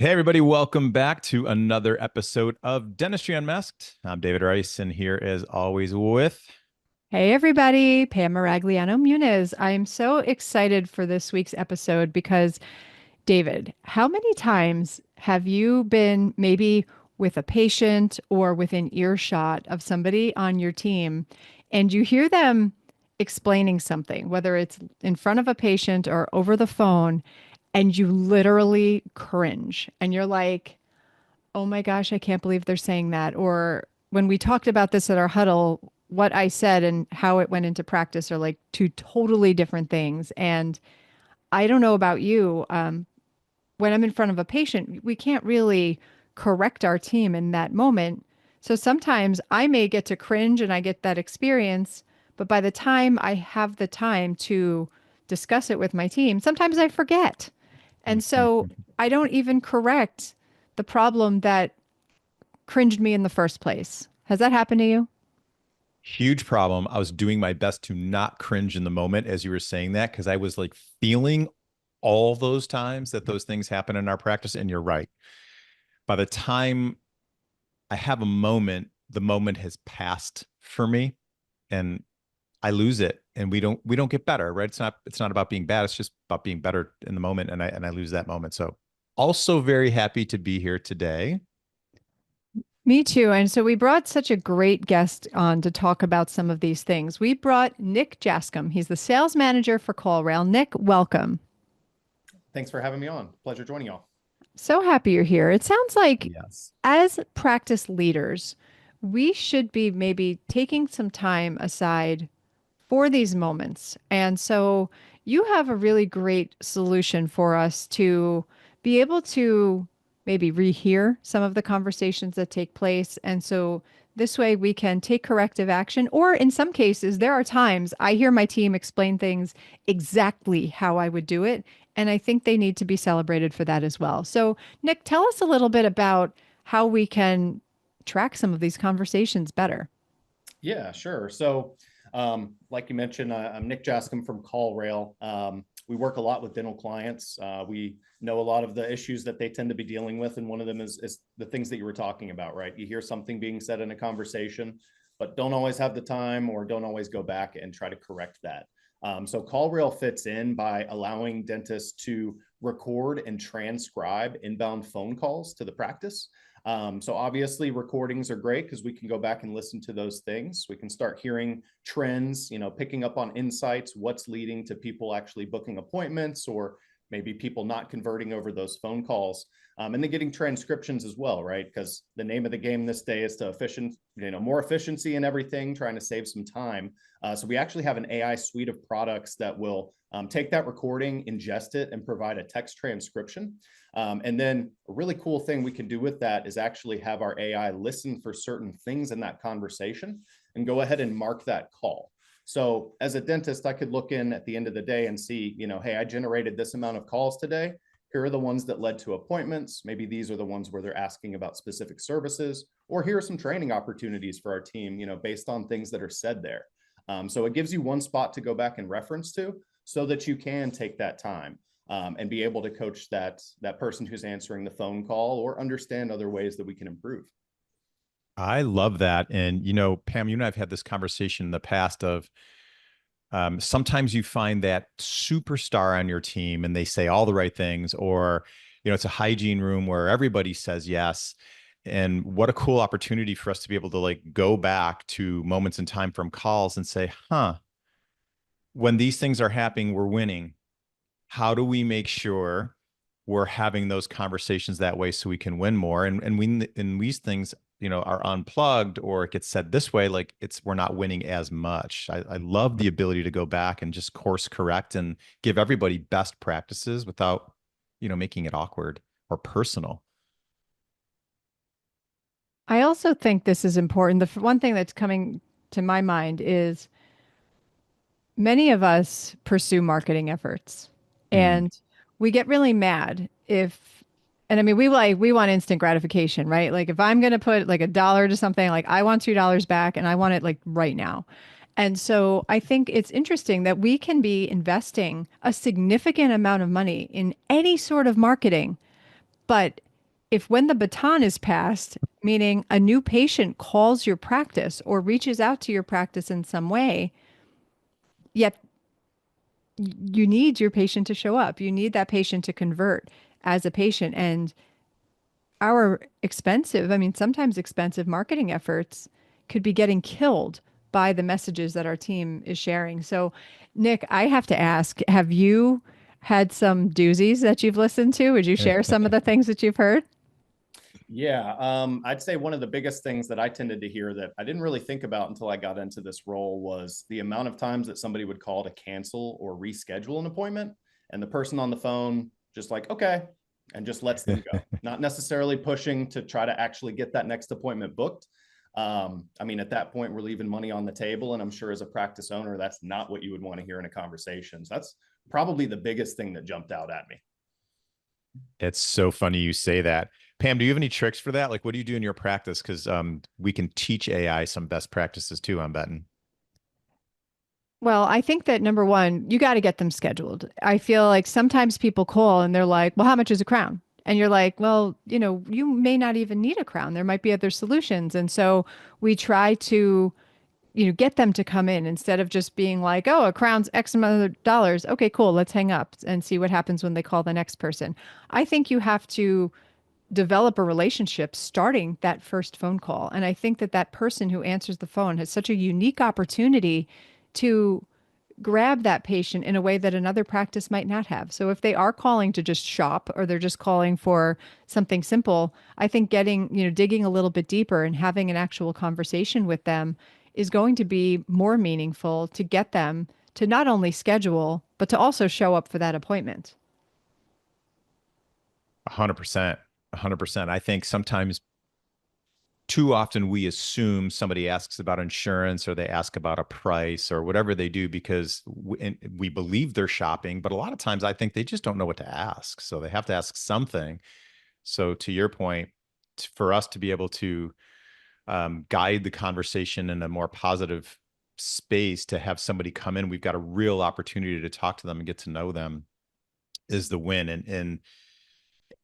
Hey, everybody, welcome back to another episode of Dentistry Unmasked. I'm David Rice, and here, as always, with Hey everybody, Pam Maragliano-Muniz. I'm so excited for this week's episode because, David, how many times have you been maybe with a patient or within earshot of somebody on your team and you hear them explaining something, whether it's in front of a patient or over the phone, and you literally cringe and you're like, oh my gosh, I can't believe they're saying that. Or when we talked about this at our huddle, what I said and how it went into practice are like two totally different things. And I don't know about you. When I'm in front of a patient, we can't really correct our team in that moment. So sometimes I may get to cringe and I get that experience, but by the time I have the time to discuss it with my team, sometimes I forget. And so I don't even correct the problem that cringed me in the first place. Has that happened to you? huge problem. I was doing my best to not cringe in the moment as you were saying that because I was like feeling all those times that those things happen in our practice. And you're right. By the time I have a moment, the moment has passed for me, and I lose it, and we don't get better, right? It's not about being bad. It's just about being better in the moment, and I lose that moment. So, also very happy to be here today. Me too. And so we brought such a great guest on to talk about some of these things. We brought Nick Jasacomb. He's the sales manager for CallRail. Nick, welcome. Thanks for having me on. Pleasure joining y'all. So happy you're here. It sounds like Yes. as practice leaders, we should be maybe taking some time aside for these moments. And so you have a really great solution for us to be able to maybe rehear some of the conversations that take place. And so this way we can take corrective action. Or in some cases, there are times I hear my team explain things exactly how I would do it. And I think they need to be celebrated for that as well. So, Nick, tell us a little bit about how we can track some of these conversations better. Yeah, sure. Like you mentioned, I'm Nick Jasacomb from CallRail. We work a lot with dental clients. We know a lot of the issues that they tend to be dealing with, and one of them is the things that you were talking about, right? You hear something being said in a conversation, but don't always have the time or don't always go back and try to correct that. So CallRail fits in by allowing dentists to record and transcribe inbound phone calls to the practice. So obviously recordings are great because we can go back and listen to those things. We can start hearing trends, picking up on insights, what's leading to people actually booking appointments or maybe people not converting over those phone calls. And then getting transcriptions as well, right? Because the name of the game this day is to more efficiency in everything, trying to save some time. So we actually have an AI suite of products that will take that recording, ingest it, and provide a text transcription. And then a really cool thing we can do with that is actually have our AI listen for certain things in that conversation and go ahead and mark that call. So as a dentist, I could look in at the end of the day and see, hey, I generated this amount of calls today. Here are the ones that led to appointments. Maybe these are the ones where they're asking about specific services, or here are some training opportunities for our team, based on things that are said there. So it gives you one spot to go back and reference to so that you can take that time and be able to coach that person who's answering the phone call or understand other ways that we can improve. I love that. And, Pam, you and I have had this conversation in the past of sometimes you find that superstar on your team and they say all the right things, or, it's a hygiene room where everybody says yes. And what a cool opportunity for us to be able to like go back to moments in time from calls and say, when these things are happening, we're winning. How do we make sure we're having those conversations that way so we can win more? And these things, are unplugged or it gets said this way, like we're not winning as much. I love the ability to go back and just course correct and give everybody best practices without, making it awkward or personal. I also think this is important. One thing that's coming to my mind is many of us pursue marketing efforts Mm. and we get really mad if, and I mean, we want instant gratification, right? Like if I'm going to put like $1 to something, like I want $2 back and I want it like right now. And so I think it's interesting that we can be investing a significant amount of money in any sort of marketing, but if when the baton is passed, meaning a new patient calls your practice or reaches out to your practice in some way, yet you need your patient to show up. You need that patient to convert as a patient. And our expensive, I mean, sometimes expensive marketing efforts could be getting killed by the messages that our team is sharing. So, Nick, I have to ask, have you had some doozies that you've listened to? Would you share some of the things that you've heard? Yeah, I'd say one of the biggest things that I tended to hear that I didn't really think about until I got into this role was the amount of times that somebody would call to cancel or reschedule an appointment, and the person on the phone just like, okay, and just lets them go, not necessarily pushing to try to actually get that next appointment booked. I mean, at that point, we're leaving money on the table, and I'm sure as a practice owner, that's not what you would want to hear in a conversation. So that's probably the biggest thing that jumped out at me. It's so funny you say that. Pam, do you have any tricks for that? Like, what do you do in your practice? Because we can teach AI some best practices too, I'm betting. Well, I think that number one, you got to get them scheduled. I feel like sometimes people call and they're like, well, how much is a crown? And you're like, well, you may not even need a crown. There might be other solutions. And so we try to, get them to come in instead of just being like, oh, a crown's X amount of dollars. Okay, cool. Let's hang up and see what happens when they call the next person. I think you have to develop a relationship starting that first phone call. And I think that that person who answers the phone has such a unique opportunity to grab that patient in a way that another practice might not have. So if they are calling to just shop or they're just calling for something simple, I think getting, digging a little bit deeper and having an actual conversation with them is going to be more meaningful to get them to not only schedule, but to also show up for that appointment. 100%. 100%. I think sometimes too often we assume somebody asks about insurance or they ask about a price or whatever they do because we believe they're shopping, but a lot of times I think they just don't know what to ask. So they have to ask something. So to your point, for us to be able to guide the conversation in a more positive space, to have somebody come in, we've got a real opportunity to talk to them and get to know them is the win.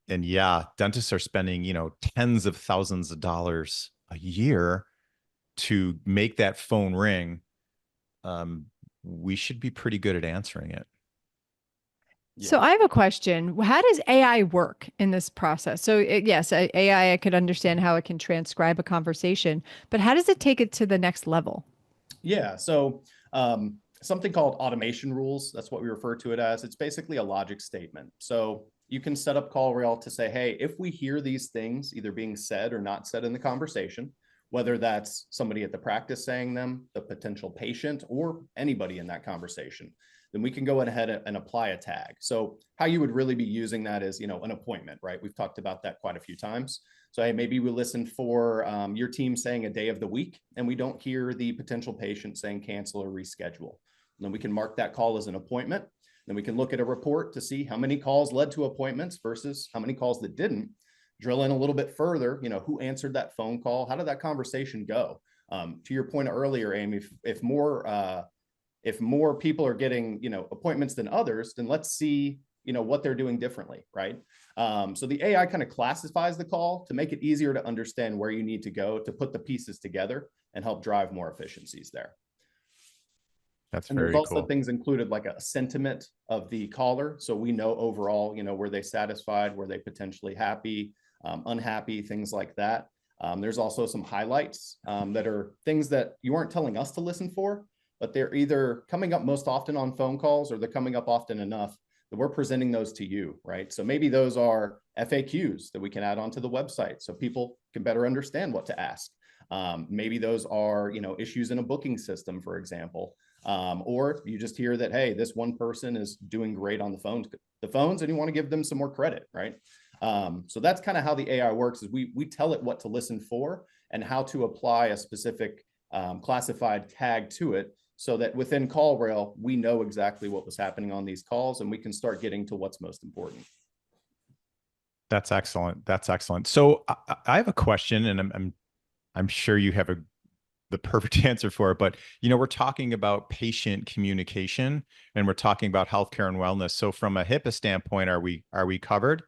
And yeah, dentists are spending, tens of thousands of dollars a year to make that phone ring. We should be pretty good at answering it. So I have a question. How does AI work in this process? So yes, AI, I could understand how it can transcribe a conversation, but how does it take it to the next level? Yeah. So something called automation rules, that's what we refer to it as. It's basically a logic statement. So you can set up CallRail to say, hey, if we hear these things either being said or not said in the conversation, whether that's somebody at the practice saying them, the potential patient, or anybody in that conversation, then we can go ahead and apply a tag. So how you would really be using that is, an appointment, right? We've talked about that quite a few times. So hey, maybe we listen for your team saying a day of the week, and we don't hear the potential patient saying cancel or reschedule. And then we can mark that call as an appointment. Then we can look at a report to see how many calls led to appointments versus how many calls that didn't. Drill in a little bit further, who answered that phone call? How did that conversation go? To your point earlier, Amy, if more people are getting, appointments than others, then let's see, what they're doing differently, right? So the AI kind of classifies the call to make it easier to understand where you need to go to put the pieces together and help drive more efficiencies there. That's and very there's also cool. things included like a sentiment of the caller. So we know overall, were they satisfied? Were they potentially happy, unhappy, things like that. There's also some highlights that are things that you aren't telling us to listen for, but they're either coming up most often on phone calls or they're coming up often enough that we're presenting those to you, right? So maybe those are FAQs that we can add onto the website so people can better understand what to ask. Maybe those are, issues in a booking system, for example. Or you just hear that, hey, this one person is doing great on the phones and you want to give them some more credit, right? So that's kind of how the AI works is we tell it what to listen for and how to apply a specific classified tag to it so that within CallRail, we know exactly what was happening on these calls and we can start getting to what's most important. That's excellent. That's excellent. So I have a question, and I'm sure you have the perfect answer for it, but we're talking about patient communication and we're talking about healthcare and wellness. So from a HIPAA standpoint, are we covered?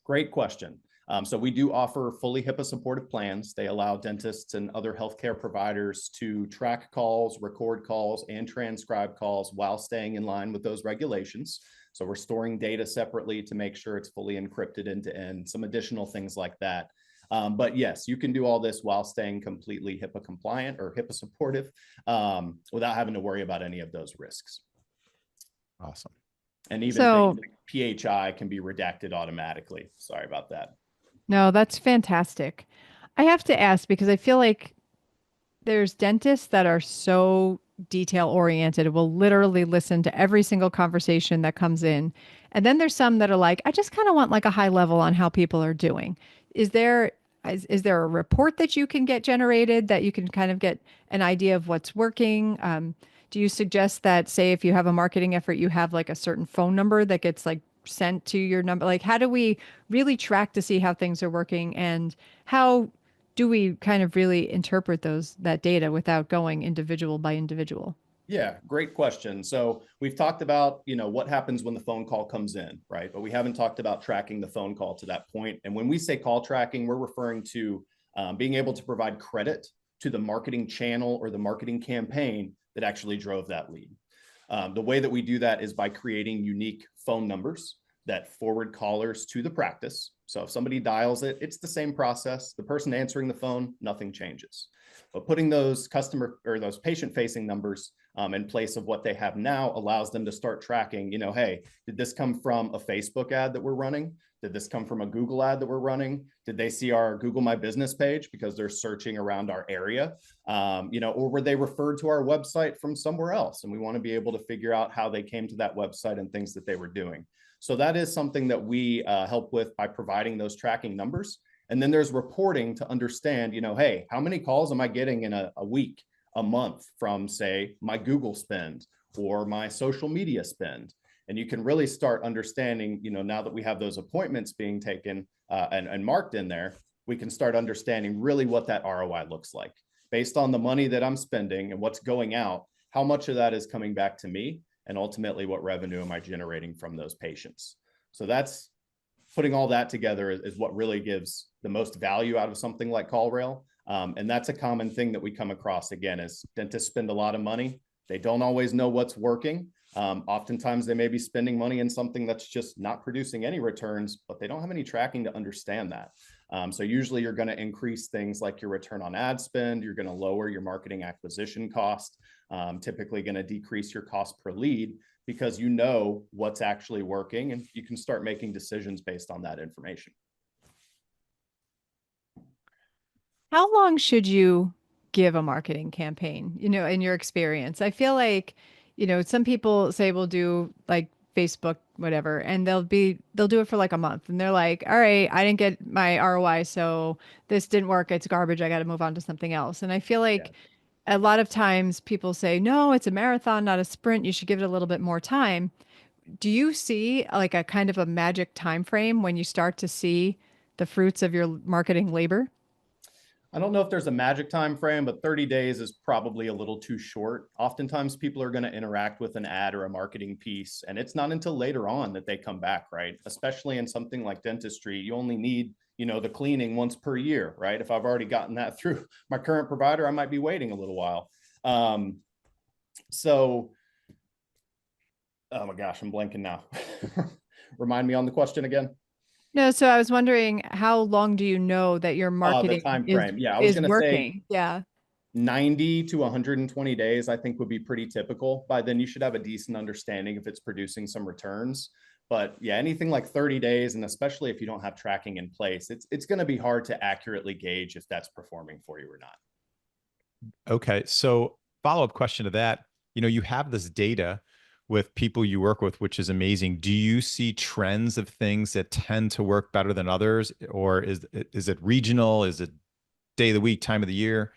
Great question. So we do offer fully HIPAA supportive plans. They allow dentists and other healthcare providers to track calls, record calls, and transcribe calls while staying in line with those regulations. So we're storing data separately to make sure it's fully encrypted end to end, some additional things like that. But yes, you can do all this while staying completely HIPAA compliant or HIPAA supportive without having to worry about any of those risks. Awesome. And even things like PHI can be redacted automatically. Sorry about that. No, that's fantastic. I have to ask because I feel like there's dentists that are so detail oriented, will literally listen to every single conversation that comes in. And then there's some that are like, I just kind of want like a high level on how people are doing. Is there is there a report that you can get generated that you can kind of get an idea of what's working? Do you suggest that, say, if you have a marketing effort, you have like a certain phone number that gets like sent to your number? Like, how do we really track to see how things are working, and how do we kind of really interpret that data without going individual by individual? Yeah, great question. So we've talked about, what happens when the phone call comes in, right? But we haven't talked about tracking the phone call to that point. And when we say call tracking, we're referring to being able to provide credit to the marketing channel or the marketing campaign that actually drove that lead. The way that we do that is by creating unique phone numbers that forward callers to the practice. So if somebody dials it, it's the same process. The person answering the phone, nothing changes. But putting those customer or those patient-facing numbers in place of what they have now allows them to start tracking, hey, did this come from a Facebook ad that we're running? Did this come from a Google ad that we're running? Did they see our Google My Business page because they're searching around our area? Or were they referred to our website from somewhere else? And we want to be able to figure out how they came to that website and things that they were doing. So that is something that we help with by providing those tracking numbers. And then there's reporting to understand, hey, how many calls am I getting in a week, a month from, say, my Google spend or my social media spend? And you can really start understanding, now that we have those appointments being taken and marked in there, we can start understanding really what that ROI looks like. Based on the money that I'm spending and what's going out, how much of that is coming back to me? And ultimately, what revenue am I generating from those patients? So that's putting all that together is what really gives the most value out of something like CallRail. And that's a common thing that we come across, again, is dentists spend a lot of money. They don't always know what's working. Oftentimes they may be spending money in something that's just not producing any returns, but they don't have any tracking to understand that. So usually you're going to increase things like your return on ad spend. You're going to lower your marketing acquisition cost, typically going to decrease your cost per lead because you know what's actually working and you can start making decisions based on that information. How long should you give a marketing campaign, in your experience? I feel like, some people say we'll do like Facebook, whatever, and they'll do it for like a month and they're like, all right, I didn't get my ROI, so this didn't work. It's garbage. I got to move on to something else. And I feel like a lot of times people say, no, it's a marathon, not a sprint. You should give it a little bit more time. Do you see like a kind of a magic time frame when you start to see the fruits of your marketing labor? I don't know if there's a magic time frame, but 30 days is probably a little too short. Oftentimes people are going to interact with an ad or a marketing piece, and it's not until later on that they come back, right? Especially in something like dentistry, you only need, the cleaning once per year, right? If I've already gotten that through my current provider, I might be waiting a little while. So, oh my gosh, I'm blanking now. Remind me on the question again. No, so I was wondering, how long do you know that your The marketing time frame. Yeah, I was is going to say working? Yeah. 90 to 120 days, I think would be pretty typical. By then you should have a decent understanding if it's producing some returns. But yeah, anything like 30 days, and especially if you don't have tracking in place, it's going to be hard to accurately gauge if that's performing for you or not. Okay. So follow-up question to that, you have this data with people you work with, which is amazing. Do you see trends of things that tend to work better than others? Or is it regional? Is it day of the week, time of the year?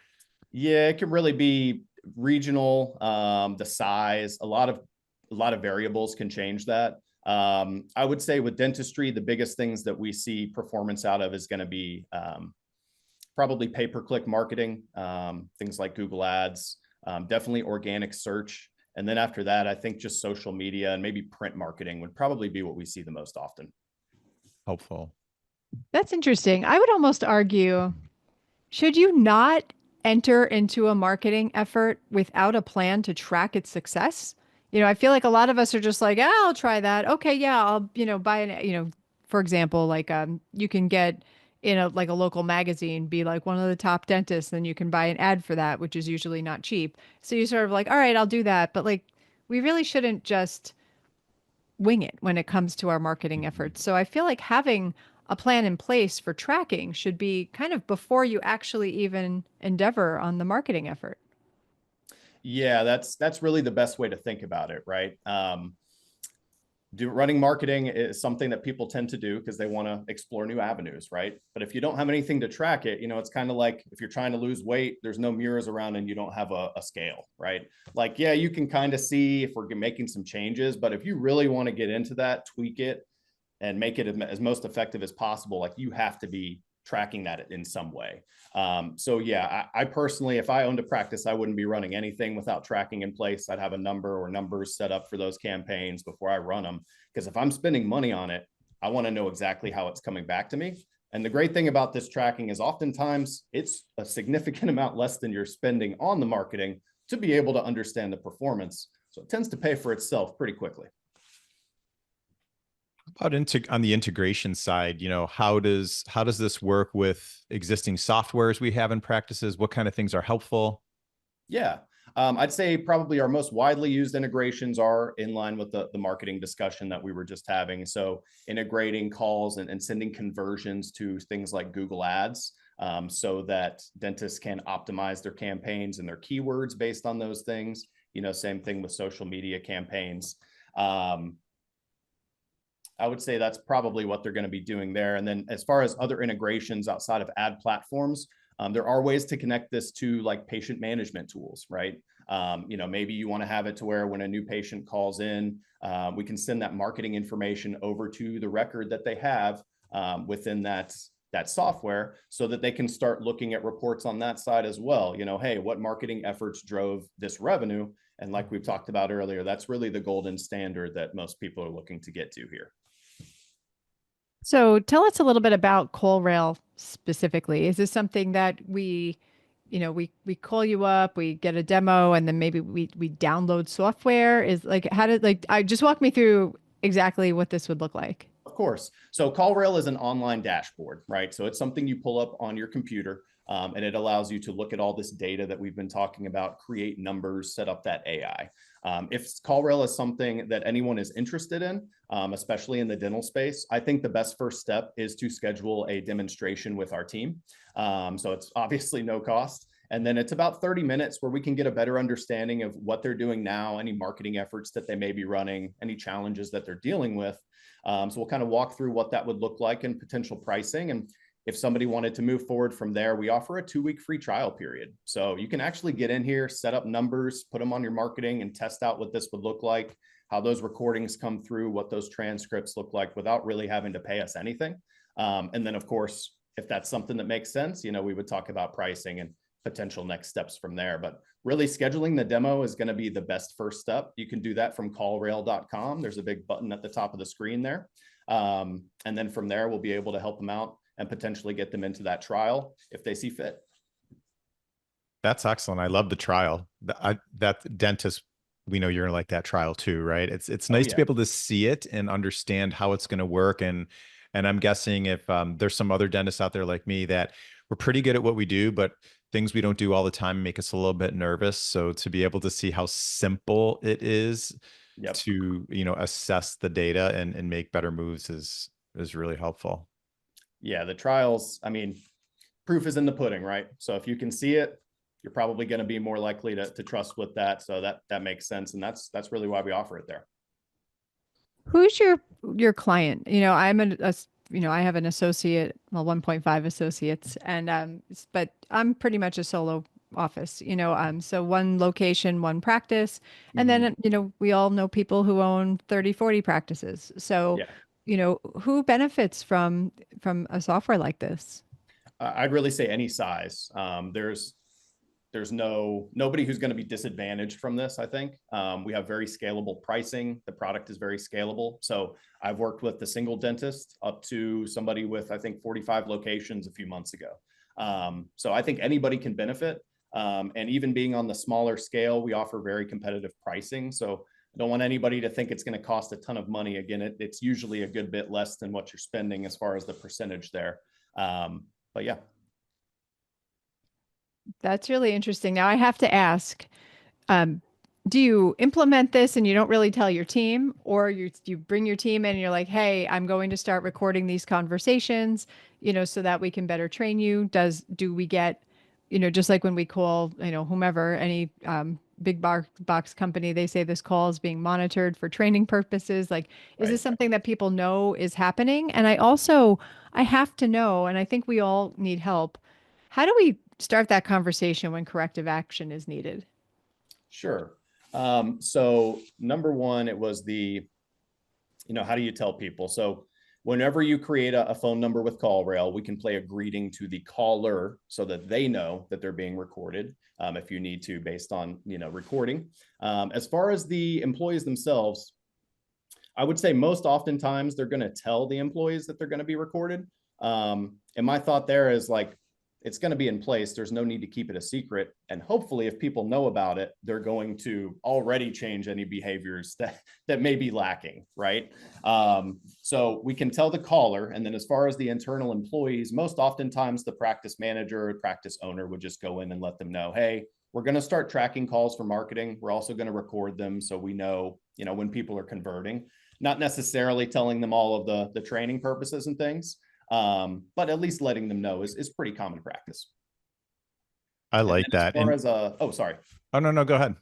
Yeah, it can really be regional, the size, a lot of variables can change that. I would say with dentistry, the biggest things that we see performance out of is going to be probably pay-per-click marketing, things like Google Ads, definitely organic search. And then after that, I think just social media and maybe print marketing would probably be what we see the most often. Helpful. That's interesting. I would almost argue, should you not enter into a marketing effort without a plan to track its success? I feel like a lot of us are just like, "Ah, I'll try that. Okay, yeah, I'll, buy an, for example, like you can get in a like a local magazine, be like one of the top dentists, then you can buy an ad for that, which is usually not cheap. So you sort of like, all right, I'll do that. But like we really shouldn't just wing it when it comes to our marketing efforts. So I feel like having a plan in place for tracking should be kind of before you actually even endeavor on the marketing effort. Yeah, that's really the best way to think about it, right? Running marketing is something that people tend to do because they want to explore new avenues, right? But if you don't have anything to track it, it's kind of like if you're trying to lose weight, there's no mirrors around and you don't have a scale, right? Like, yeah, you can kind of see if we're making some changes, but if you really want to get into that, tweak it and make it as most effective as possible, like you have to be tracking that in some way. So yeah, I personally, if I owned a practice, I wouldn't be running anything without tracking in place. I'd have a number or numbers set up for those campaigns before I run them. Because if I'm spending money on it, I want to know exactly how it's coming back to me. And the great thing about this tracking is oftentimes it's a significant amount less than you're spending on the marketing to be able to understand the performance. So it tends to pay for itself pretty quickly. About on the integration side, how does this work with existing softwares we have in practices? What kind of things are helpful? Yeah. I'd say probably our most widely used integrations are in line with the marketing discussion that we were just having. So integrating calls and sending conversions to things like Google Ads, so that dentists can optimize their campaigns and their keywords based on those things. Same thing with social media campaigns. I would say that's probably what they're going to be doing there. And then as far as other integrations outside of ad platforms, there are ways to connect this to like patient management tools, right? Maybe you want to have it to where when a new patient calls in, we can send that marketing information over to the record that they have within that software so that they can start looking at reports on that side as well. Hey, what marketing efforts drove this revenue? And like we've talked about earlier, that's really the golden standard that most people are looking to get to here. So tell us a little bit about CallRail specifically. Is this something that we call you up, we get a demo, and then maybe we download software? Is like how did like I just walk me through exactly what this would look like. Of course. So CallRail is an online dashboard, right? So it's something you pull up on your computer, and it allows you to look at all this data that we've been talking about, create numbers, set up that AI. If CallRail is something that anyone is interested in, especially in the dental space, I think the best first step is to schedule a demonstration with our team. So it's obviously no cost. And then it's about 30 minutes where we can get a better understanding of what they're doing now, any marketing efforts that they may be running, any challenges that they're dealing with. So we'll kind of walk through what that would look like and potential pricing. And if somebody wanted to move forward from there, we offer a 2-week free trial period. So you can actually get in here, set up numbers, put them on your marketing and test out what this would look like, how those recordings come through, what those transcripts look like without really having to pay us anything. And then of course, if that's something that makes sense, we would talk about pricing and potential next steps from there. But really scheduling the demo is going to be the best first step. You can do that from callrail.com. There's a big button at the top of the screen there. And then from there, we'll be able to help them out and potentially get them into that trial if they see fit. That's excellent. I love the trial. That dentist, we know you're gonna like that trial too, right? It's nice to be able to see it and understand how it's going to work. And I'm guessing if there's some other dentists out there like me that we're pretty good at what we do, but things we don't do all the time make us a little bit nervous. So to be able to see how simple it is to, assess the data and make better moves is really helpful. Yeah, the trials, I mean, proof is in the pudding, right? So if you can see it, you're probably going to be more likely to trust with that. So that makes sense. And that's really why we offer it there. Who's your client? I have an associate, well, 1.5 associates, and but I'm pretty much a solo office. So one location, one practice, and then we all know people who own 30, 40 practices. So, who benefits from a software like this? I'd really say any size. There's there's nobody who's going to be disadvantaged from this. I think we have very scalable pricing. The product is very scalable. So I've worked with the single dentist up to somebody with, I think, 45 locations a few months ago. So I think anybody can benefit. And even being on the smaller scale, we offer very competitive pricing. So I don't want anybody to think it's going to cost a ton of money. Again, it's usually a good bit less than what you're spending as far as the percentage there. But yeah. That's really interesting. Now I have to ask, um, do you implement this and you don't really tell your team, or you bring your team in and you're like, hey, I'm going to start recording these conversations, so that we can better train you? Do we get, just like when we call, whomever, any big box company, they say this call is being monitored for training purposes. Like, is Right. this something that people know is happening? And I have to know, and I think we all need help. How do we start that conversation when corrective action is needed? Sure. So number one, it was how do you tell people? So whenever you create a phone number with CallRail, we can play a greeting to the caller so that they know that they're being recorded, if you need to, based on, recording. As far as the employees themselves, I would say most oftentimes they're going to tell the employees that they're going to be recorded. And my thought there is like, it's going to be in place. There's no need to keep it a secret. And hopefully if people know about it, they're going to already change any behaviors that may be lacking, right? So we can tell the caller. And then as far as the internal employees, most oftentimes the practice manager or practice owner would just go in and let them know, hey, we're going to start tracking calls for marketing. We're also going to record them so we know, when people are converting, not necessarily telling them all of the training purposes and things. But at least letting them know is pretty common practice. I like As that. far as sorry. Oh, no, go ahead.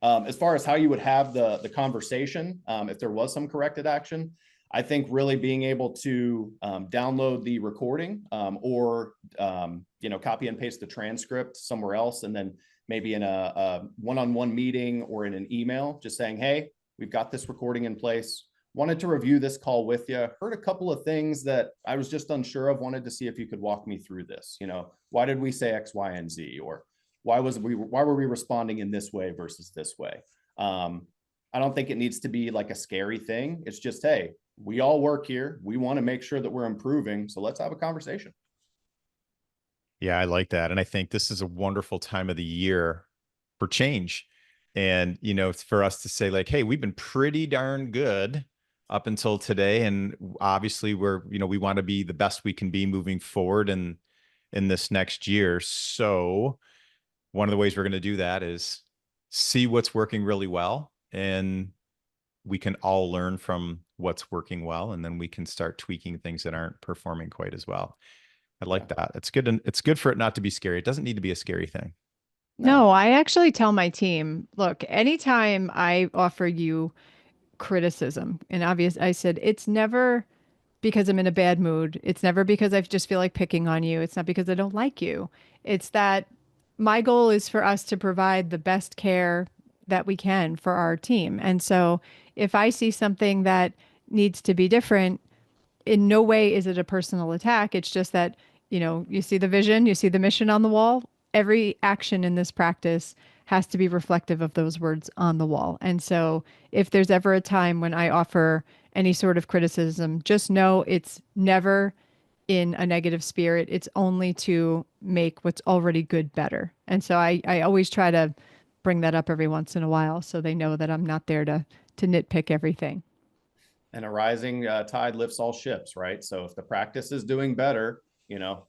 As far as how you would have the conversation, if there was some corrected action, I think really being able to download the recording or copy and paste the transcript somewhere else, and then maybe in a one-on-one meeting or in an email, just saying, hey, we've got this recording in place. Wanted to review this call with you. Heard a couple of things that I was just unsure of. Wanted to see if you could walk me through this. Why did we say X, Y, and Z? Or why were we responding in this way versus this way? I don't think it needs to be like a scary thing. It's just, hey, we all work here. We want to make sure that we're improving. So let's have a conversation. Yeah, I like that. And I think this is a wonderful time of the year for change. And, it's for us to say like, hey, we've been pretty darn good up until today. And obviously we want to be the best we can be moving forward in this next year. So one of the ways we're going to do that is see what's working really well. And we can all learn from what's working well. And then we can start tweaking things that aren't performing quite as well. I like that. It's good. And it's good for it not to be scary. It doesn't need to be a scary thing. No, I actually tell my team, look, anytime I offer you criticism, and I said, it's never because I'm in a bad mood. It's never because I just feel like picking on you. It's not because I don't like you. It's that my goal is for us to provide the best care that we can for our team. And so if I see something that needs to be different, in no way is it a personal attack. It's just that, you see the vision, you see the mission on the wall. Every action in this practice has to be reflective of those words on the wall. And so if there's ever a time when I offer any sort of criticism, just know it's never in a negative spirit. It's only to make what's already good better. And so I always try to bring that up every once in a while so they know that I'm not there to nitpick everything. And a rising tide lifts all ships, right? So if the practice is doing better,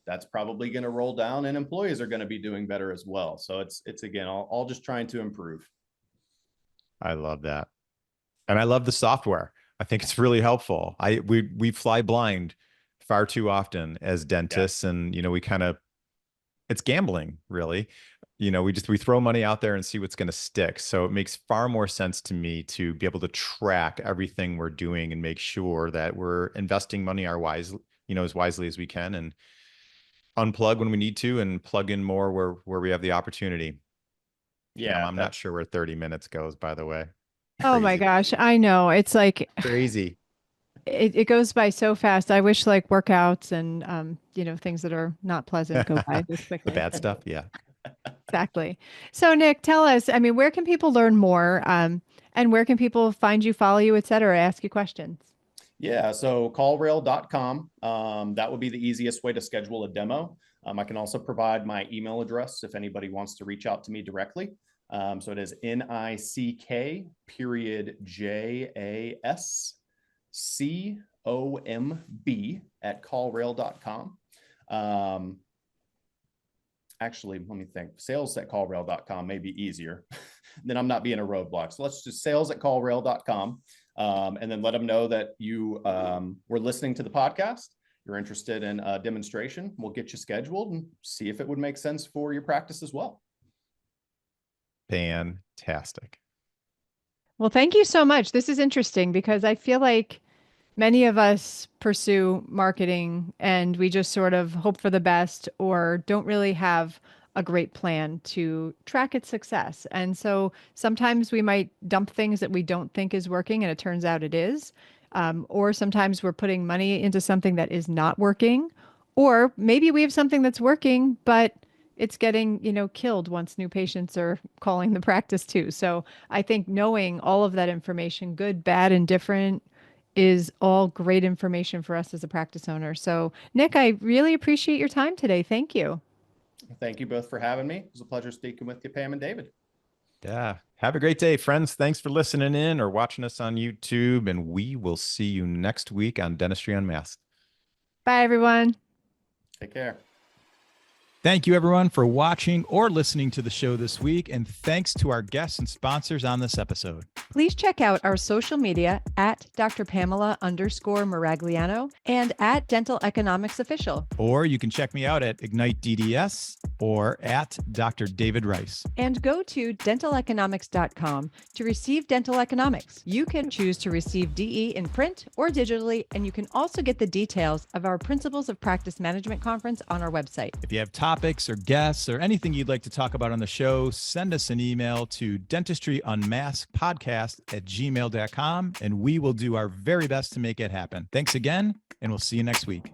that's probably going to roll down, and employees are going to be doing better as well. So it's again, all just trying to improve. I love that. And I love the software. I think it's really helpful. We fly blind far too often as dentists, and it's gambling, really. We throw money out there and see what's going to stick. So it makes far more sense to me to be able to track everything we're doing and make sure that we're investing money as wisely as we can, and unplug when we need to and plug in more where we have the opportunity. Yeah, I'm not sure where 30 minutes goes, by the way. Oh my gosh, I know. It's like crazy. It goes by so fast. I wish like workouts and things that are not pleasant go by this The quickly. bad stuff. Yeah. Exactly. So Nick, tell us, I mean, where can people learn more? And where can people find you, follow you, et cetera, ask you questions? Yeah, so callrail.com. That would be the easiest way to schedule a demo. I can also provide my email address if anybody wants to reach out to me directly. So it is NICK _JASCOMB actually, let me think. Sales@callrail.com may be easier. Then I'm not being a roadblock. So let's just sales@callrail.com. And then let them know that you were listening to the podcast. You're interested in a demonstration. We'll get you scheduled and see if it would make sense for your practice as well. Fantastic. Well, thank you so much. This is interesting because I feel like many of us pursue marketing and we just sort of hope for the best or don't really have a great plan to track its success. And so sometimes we might dump things that we don't think is working and it turns out it is. Or sometimes we're putting money into something that is not working. Or maybe we have something that's working, but it's getting, killed once new patients are calling the practice too. So I think knowing all of that information, good, bad, and different, is all great information for us as a practice owner. So, Nick, I really appreciate your time today. Thank you. Thank you both for having me. It was a pleasure speaking with you, Pam and David. Yeah. Have a great day, friends. Thanks for listening in or watching us on YouTube. And we will see you next week on Dentistry Unmasked. Bye, everyone. Take care. Thank you, everyone, for watching or listening to the show this week. And thanks to our guests and sponsors on this episode. Please check out our social media at Dr. Pamela _Maragliano and at Dental Economics Official. Or you can check me out at Ignite DDS or at Dr. David Rice. And go to dentaleconomics.com to receive dental economics. You can choose to receive DE in print or digitally, and you can also get the details of our Principles of Practice Management conference on our website. If you have topics or guests or anything you'd like to talk about on the show, send us an email to dentistryunmaskedpodcast@gmail.com, and we will do our very best to make it happen. Thanks again, and we'll see you next week.